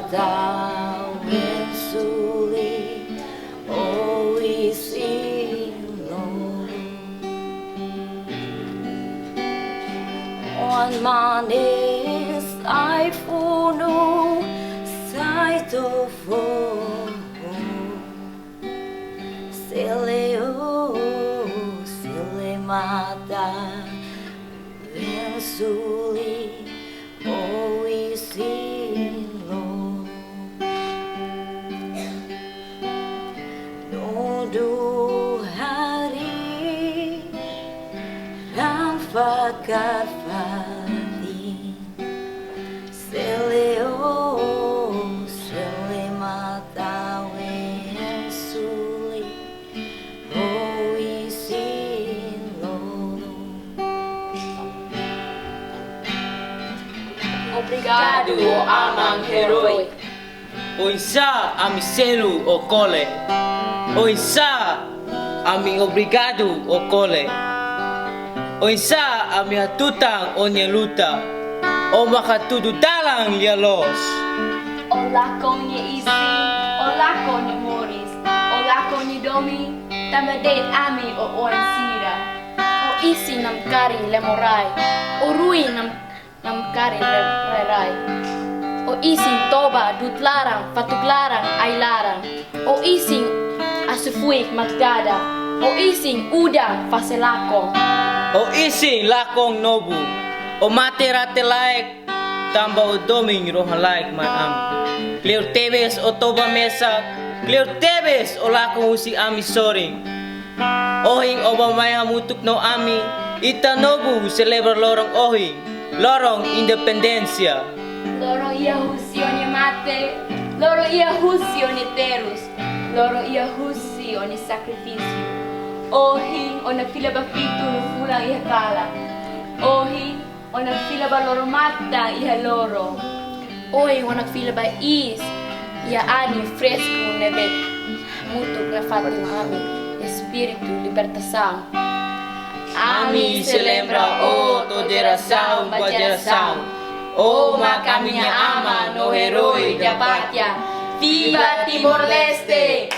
matawin sulit o isino on manis ay puno sa tofo sile mata suli o isino nudu hari ng pagkafali sili mata suli o Obrigado, amang herói. O isa ami selu o cole. O isa ami obrigado o cole. O isa ami hatutang o nyeluta. O makatududalang lialos. Olá com ni isi, olá com ni moris, olá com ni domi, tamadet ami o oansira. O isi nam kari lemorai, o rui nam kari lerai. O ising toba dutlarang, patuglarang ay larang. O ising asufuik magdada. O ising udang faselakong. O ising lakong nobu. O materate laik tamba o doming rohalaik man am. Clear tebes o toba mesa, clear tebes o lakong usi ami soring. Ohing oba may hamutuk no ami, ita nobu celebra lorong ohing, lorong independencia. Loro ia husio ni mate, loro ia husio ni terus, loro ia husio ni sacrificio. Ohing o nagfila ba fito no fulang iha kala. Ohing o nagfila ba loro mata iha loro. Ohing o nagfila ba is ia ani fresco nebe mutuk na fatim ami, espiritu libertação. Ami celebra o toderação, geração. Oh, makamnya ama no herói da patria. Viva Timor Leste!